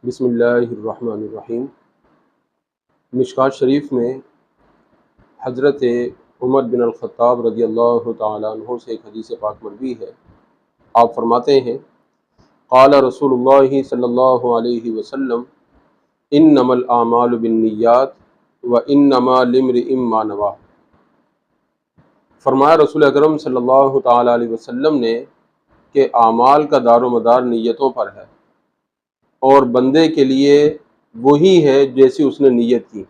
بسم اللہ الرحمن الرحیم۔ مشکوٰۃ شریف میں حضرت عمر بن الخطاب رضی اللہ تعالیٰ عنہ سے ایک حدیث پاک مروی ہے۔ آپ فرماتے ہیں قال رسول اللہ صلی اللہ علیہ وسلم انما الاعمال بالنیات وانما لامرئ ما نویٰ۔ فرمایا رسول اکرم صلی اللہ تعالیٰ علیہ وسلم نے کہ اعمال کا دار و مدار نیتوں پر ہے، اور بندے کے لیے وہی ہے جیسی اس نے نیت کی،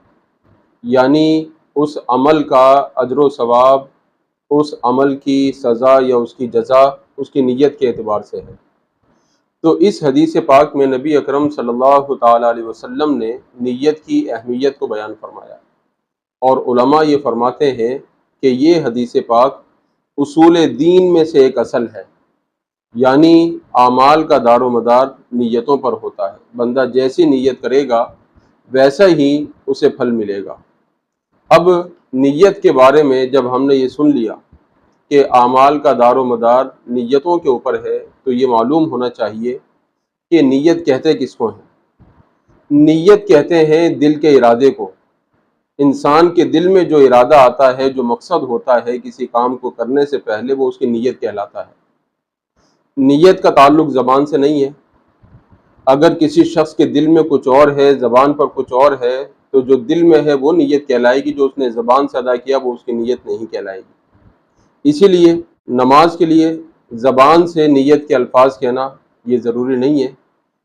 یعنی اس عمل کا اجر و ثواب، اس عمل کی سزا یا اس کی جزا اس کی نیت کے اعتبار سے ہے۔ تو اس حدیث پاک میں نبی اکرم صلی اللہ تعالیٰ علیہ وسلم نے نیت کی اہمیت کو بیان فرمایا، اور علماء یہ فرماتے ہیں کہ یہ حدیث پاک اصول دین میں سے ایک اصل ہے، یعنی اعمال کا دار و مدار نیتوں پر ہوتا ہے۔ بندہ جیسی نیت کرے گا ویسا ہی اسے پھل ملے گا۔ اب نیت کے بارے میں جب ہم نے یہ سن لیا کہ اعمال کا دار و مدار نیتوں کے اوپر ہے، تو یہ معلوم ہونا چاہیے کہ نیت کہتے کس کو ہیں؟ نیت کہتے ہیں دل کے ارادے کو۔ انسان کے دل میں جو ارادہ آتا ہے، جو مقصد ہوتا ہے کسی کام کو کرنے سے پہلے، وہ اس کی نیت کہلاتا ہے۔ نیت کا تعلق زبان سے نہیں ہے۔ اگر کسی شخص کے دل میں کچھ اور ہے، زبان پر کچھ اور ہے، تو جو دل میں ہے وہ نیت کہلائے گی، جو اس نے زبان سے ادا کیا وہ اس کی نیت نہیں کہلائے گی۔ اسی لیے نماز کے لیے زبان سے نیت کے الفاظ کہنا یہ ضروری نہیں ہے۔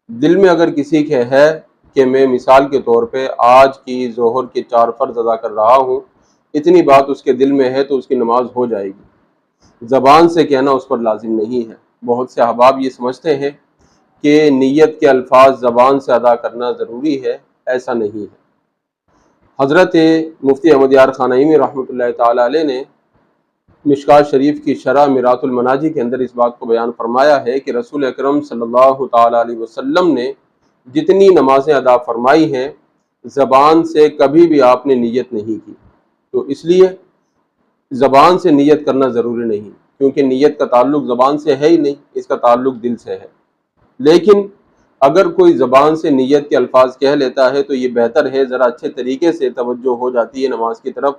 دل میں اگر کسی کے ہے کہ میں مثال کے طور پہ آج کی ظہر کے 4 فرض ادا کر رہا ہوں، اتنی بات اس کے دل میں ہے تو اس کی نماز ہو جائے گی۔ زبان سے کہنا اس پر لازم نہیں ہے۔ بہت سے احباب یہ سمجھتے ہیں کہ نیت کے الفاظ زبان سے ادا کرنا ضروری ہے، ایسا نہیں ہے۔ حضرت مفتی احمد یار خانعیمی رحمۃ اللہ تعالیٰ علیہ نے مشکوٰۃ شریف کی شرح میرات المناجی کے اندر اس بات کو بیان فرمایا ہے کہ رسول اکرم صلی اللہ تعالیٰ علیہ وسلم نے جتنی نمازیں ادا فرمائی ہیں، زبان سے کبھی بھی آپ نے نیت نہیں کی۔ تو اس لیے زبان سے نیت کرنا ضروری نہیں، کیونکہ نیت کا تعلق زبان سے ہے ہی نہیں، اس کا تعلق دل سے ہے۔ لیکن اگر کوئی زبان سے نیت کے الفاظ کہہ لیتا ہے تو یہ بہتر ہے، ذرا اچھے طریقے سے توجہ ہو جاتی ہے نماز کی طرف،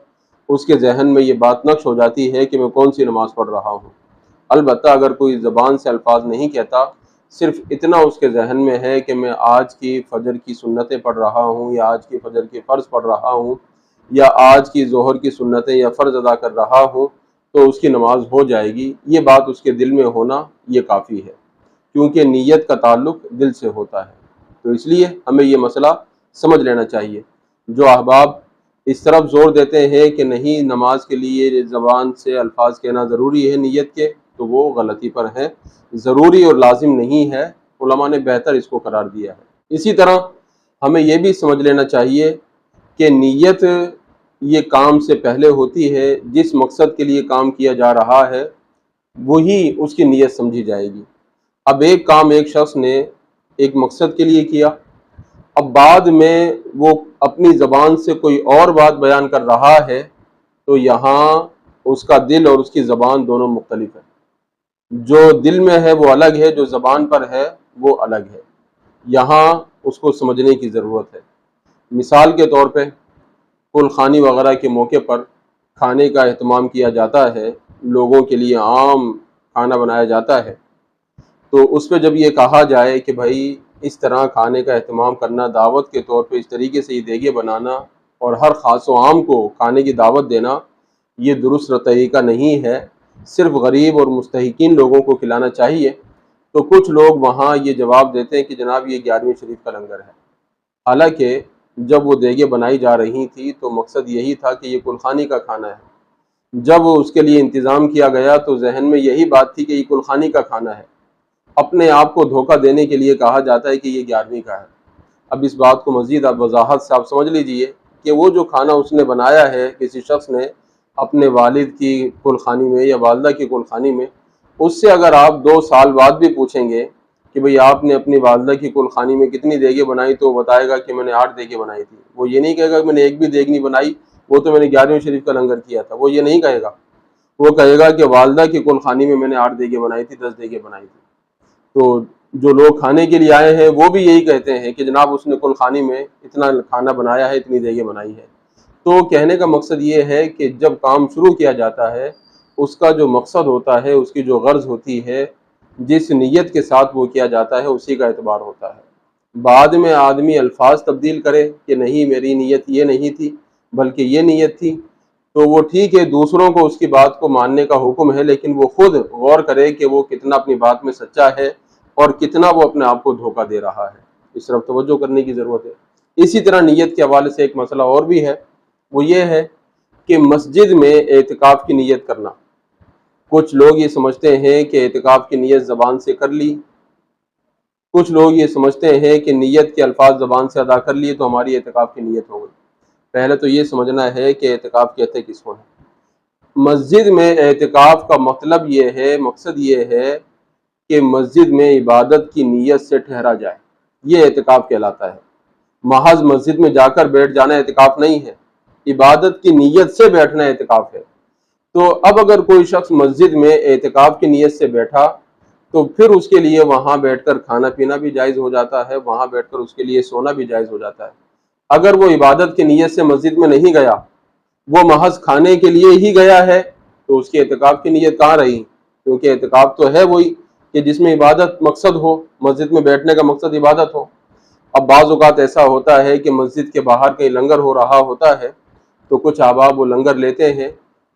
اس کے ذہن میں یہ بات نقش ہو جاتی ہے کہ میں کون سی نماز پڑھ رہا ہوں۔ البتہ اگر کوئی زبان سے الفاظ نہیں کہتا، صرف اتنا اس کے ذہن میں ہے کہ میں آج کی فجر کی سنتیں پڑھ رہا ہوں، یا آج کی فجر کے فرض پڑھ رہا ہوں، یا آج کی ظہر کی سنتیں یا فرض ادا کر رہا ہوں، تو اس کی نماز ہو جائے گی۔ یہ بات اس کے دل میں ہونا یہ کافی ہے، کیونکہ نیت کا تعلق دل سے ہوتا ہے۔ تو اس لیے ہمیں یہ مسئلہ سمجھ لینا چاہیے۔ جو احباب اس طرف زور دیتے ہیں کہ نہیں نماز کے لیے زبان سے الفاظ کہنا ضروری ہے نیت کے، تو وہ غلطی پر ہے۔ ضروری اور لازم نہیں ہے، علماء نے بہتر اس کو قرار دیا ہے۔ اسی طرح ہمیں یہ بھی سمجھ لینا چاہیے کہ نیت یہ کام سے پہلے ہوتی ہے، جس مقصد کے لیے کام کیا جا رہا ہے وہی اس کی نیت سمجھی جائے گی۔ اب ایک کام ایک شخص نے ایک مقصد کے لیے کیا، اب بعد میں وہ اپنی زبان سے کوئی اور بات بیان کر رہا ہے، تو یہاں اس کا دل اور اس کی زبان دونوں مختلف ہیں۔ جو دل میں ہے وہ الگ ہے، جو زبان پر ہے وہ الگ ہے۔ یہاں اس کو سمجھنے کی ضرورت ہے۔ مثال کے طور پہ کل خوانی وغیرہ کے موقع پر کھانے کا اہتمام کیا جاتا ہے، لوگوں کے لیے عام کھانا بنایا جاتا ہے، تو اس پہ جب یہ کہا جائے کہ بھائی اس طرح کھانے کا اہتمام کرنا، دعوت کے طور پہ اس طریقے سے یہ دیگیں بنانا اور ہر خاص و عام کو کھانے کی دعوت دینا، یہ درست طریقہ نہیں ہے، صرف غریب اور مستحقین لوگوں کو کھلانا چاہیے۔ تو کچھ لوگ وہاں یہ جواب دیتے ہیں کہ جناب یہ 11ویں شریف کا لنگر ہے، حالانکہ جب وہ دیگیں بنائی جا رہی تھی تو مقصد یہی تھا کہ یہ کل خوانی کا کھانا ہے۔ جب اس کے لیے انتظام کیا گیا تو ذہن میں یہی بات تھی کہ یہ کل خوانی کا کھانا ہے۔ اپنے آپ کو دھوکہ دینے کے لیے کہا جاتا ہے کہ یہ 11ویں کا ہے۔ اب اس بات کو مزید آپ وضاحت سے آپ سمجھ لیجئے کہ وہ جو کھانا اس نے بنایا ہے کسی شخص نے اپنے والد کی کل خوانی میں یا والدہ کی کل خوانی میں، اس سے اگر آپ 2 سال بعد بھی پوچھیں گے کہ بھئی آپ نے اپنی والدہ کی کل خوانی میں کتنی دیگیں بنائی، تو وہ بتائے گا کہ میں نے 8 دیگیں بنائی تھی۔ وہ یہ نہیں کہے گا کہ میں نے ایک بھی دیگ نہیں بنائی، وہ تو میں نے 11ویں شریف کا لنگر کیا تھا، وہ یہ نہیں کہے گا۔ وہ کہے گا کہ والدہ کی کل خوانی میں نے 8 دیگیں بنائی تھی، 10 دیگیں بنائی تھی۔ تو جو لوگ کھانے کے لیے آئے ہیں وہ بھی یہی کہتے ہیں کہ جناب اس نے کل خانی میں اتنا کھانا بنایا ہے، اتنی دیگیں بنائی ہے۔ تو کہنے کا مقصد یہ ہے کہ جب کام شروع کیا جاتا ہے اس کا جو مقصد ہوتا ہے، اس کی جو غرض ہوتی ہے، جس نیت کے ساتھ وہ کیا جاتا ہے، اسی کا اعتبار ہوتا ہے۔ بعد میں آدمی الفاظ تبدیل کرے کہ نہیں میری نیت یہ نہیں تھی بلکہ یہ نیت تھی، تو وہ ٹھیک ہے، دوسروں کو اس کی بات کو ماننے کا حکم ہے، لیکن وہ خود غور کرے کہ وہ کتنا اپنی بات میں سچا ہے اور کتنا وہ اپنے آپ کو دھوکہ دے رہا ہے۔ اس طرف توجہ کرنے کی ضرورت ہے۔ اسی طرح نیت کے حوالے سے ایک مسئلہ اور بھی ہے، وہ یہ ہے کہ مسجد میں اعتکاف کی نیت کرنا۔ کچھ لوگ یہ سمجھتے ہیں کہ اعتکاف کی نیت زبان سے کر لی، کچھ لوگ یہ سمجھتے ہیں کہ نیت کے الفاظ زبان سے ادا کر لیے تو ہماری اعتکاف کی نیت ہو گئی۔ پہلے تو یہ سمجھنا ہے کہ اعتکاف کہتے کس کو ہے۔ مسجد میں اعتکاف کا مطلب یہ ہے، مقصد یہ ہے کہ مسجد میں عبادت کی نیت سے ٹھہرا جائے، یہ اعتکاف کہلاتا ہے۔ محض مسجد میں جا کر بیٹھ جانا اعتکاف نہیں ہے، عبادت کی نیت سے بیٹھنا اعتکاف ہے۔ تو اب اگر کوئی شخص مسجد میں اعتکاف کی نیت سے بیٹھا تو پھر اس کے لیے وہاں بیٹھ کر کھانا پینا بھی جائز ہو جاتا ہے، وہاں بیٹھ کر اس کے لیے سونا بھی جائز ہو جاتا ہے۔ اگر وہ عبادت کی نیت سے مسجد میں نہیں گیا، وہ محض کھانے کے لیے ہی گیا ہے، تو اس کی اعتکاف کی نیت کہاں رہی؟ کیونکہ اعتکاف تو ہے وہی کہ جس میں عبادت مقصد ہو، مسجد میں بیٹھنے کا مقصد عبادت ہو۔ اب بعض اوقات ایسا ہوتا ہے کہ مسجد کے باہر کہیں لنگر ہو رہا ہوتا ہے تو کچھ احباب وہ لنگر لیتے ہیں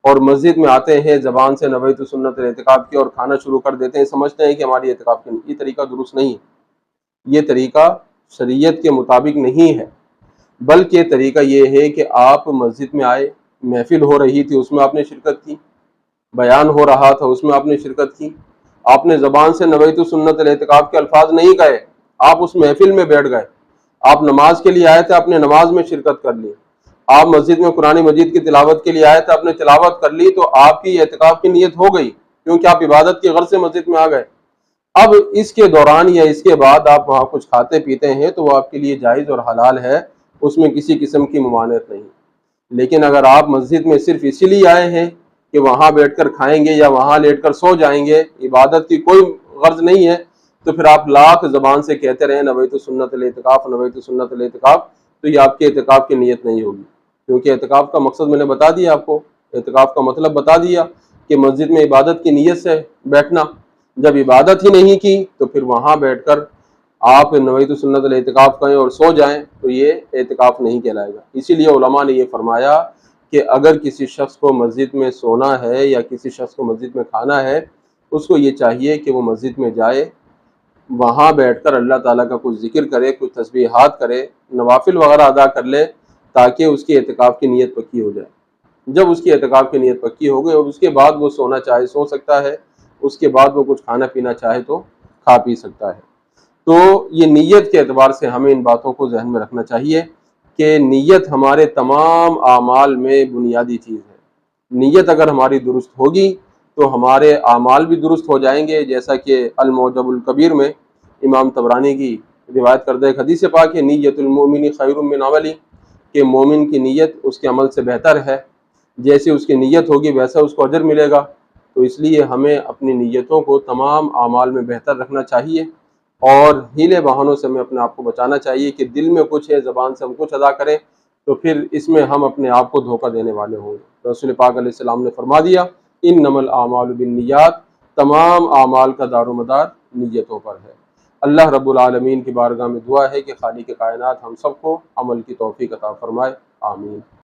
اور مسجد میں آتے ہیں، زبان سے نویت سنت الاعتکاف کی اور کھانا شروع کر دیتے ہیں، سمجھتے ہیں کہ ہماری اعتکاف کی یہ طریقہ درست نہیں ہے، یہ طریقہ شریعت کے مطابق نہیں ہے۔ بلکہ طریقہ یہ ہے کہ آپ مسجد میں آئے، محفل ہو رہی تھی اس میں آپ نے شرکت کی، بیان ہو رہا تھا اس میں آپ نے شرکت کی، آپ نے زبان سے نویت سنت الاعتکاف کے الفاظ نہیں کہے، آپ اس محفل میں بیٹھ گئے، آپ نماز کے لیے آئے تھے، آپ نے نماز میں شرکت کر لی، آپ مسجد میں قرآن مجید کی تلاوت کے لیے آئے تھے، آپ نے تلاوت کر لی، تو آپ کی اعتکاف کی نیت ہو گئی، کیونکہ آپ عبادت کی غرض سے مسجد میں آ گئے۔ اب اس کے دوران یا اس کے بعد آپ وہاں کچھ کھاتے پیتے ہیں تو وہ آپ کے لیے جائز اور حلال ہے، اس میں کسی قسم کی ممانعت نہیں۔ لیکن اگر آپ مسجد میں صرف اسی لیے آئے ہیں کہ وہاں بیٹھ کر کھائیں گے یا وہاں لیٹ کر سو جائیں گے، عبادت کی کوئی غرض نہیں ہے، تو پھر آپ لاکھ زبان سے کہتے رہیں نویت سنت الاعتکاف، نویت سنت الاعتکاف، تو یہ آپ کے اعتکاف کی نیت نہیں ہوگی۔ کیونکہ اعتکاف کا مقصد میں نے بتا دیا آپ کو، اعتکاف کا مطلب بتا دیا کہ مسجد میں عبادت کی نیت سے بیٹھنا۔ جب عبادت ہی نہیں کی تو پھر وہاں بیٹھ کر آپ نویت سنت الاعتکاف کہیں اور سو جائیں تو یہ اعتکاف نہیں کہلائے گا۔ اسی لیے علماء نے یہ فرمایا کہ اگر کسی شخص کو مسجد میں سونا ہے یا کسی شخص کو مسجد میں کھانا ہے، اس کو یہ چاہیے کہ وہ مسجد میں جائے، وہاں بیٹھ کر اللہ تعالیٰ کا کچھ ذکر کرے، کچھ تسبیحات کرے، نوافل وغیرہ ادا کر لے، تاکہ اس کی اعتکاف کی نیت پکی ہو جائے۔ جب اس کی اعتکاف کی نیت پکی ہو گئی اور اس کے بعد وہ سونا چاہے سو سکتا ہے، اس کے بعد وہ کچھ کھانا پینا چاہے تو کھا پی سکتا ہے۔ تو یہ نیت کے اعتبار سے ہمیں ان باتوں کو ذہن میں رکھنا چاہیے کہ نیت ہمارے تمام اعمال میں بنیادی چیز ہے۔ نیت اگر ہماری درست ہوگی تو ہمارے اعمال بھی درست ہو جائیں گے، جیسا کہ المعجم الکبیر میں امام طبرانی کی روایت کردہ ایک حدیث پاک ہے، نیت المؤمن خیر من عملی، کہ مومن کی نیت اس کے عمل سے بہتر ہے، جیسے اس کی نیت ہوگی ویسا اس کو اجر ملے گا۔ تو اس لیے ہمیں اپنی نیتوں کو تمام اعمال میں بہتر رکھنا چاہیے اور ہیلے بہانوں سے ہمیں اپنے آپ کو بچانا چاہیے کہ دل میں کچھ ہے، زبان سے ہم کچھ ادا کریں تو پھر اس میں ہم اپنے آپ کو دھوکہ دینے والے ہوں گے۔ رسول پاک علیہ السلام نے فرما دیا، انما الاعمال بالنیات، تمام اعمال کا دار و مدار نیتوں پر ہے۔ اللہ رب العالمین کی بارگاہ میں دعا ہے کہ خالق کائنات ہم سب کو عمل کی توفیق عطا فرمائے، آمین۔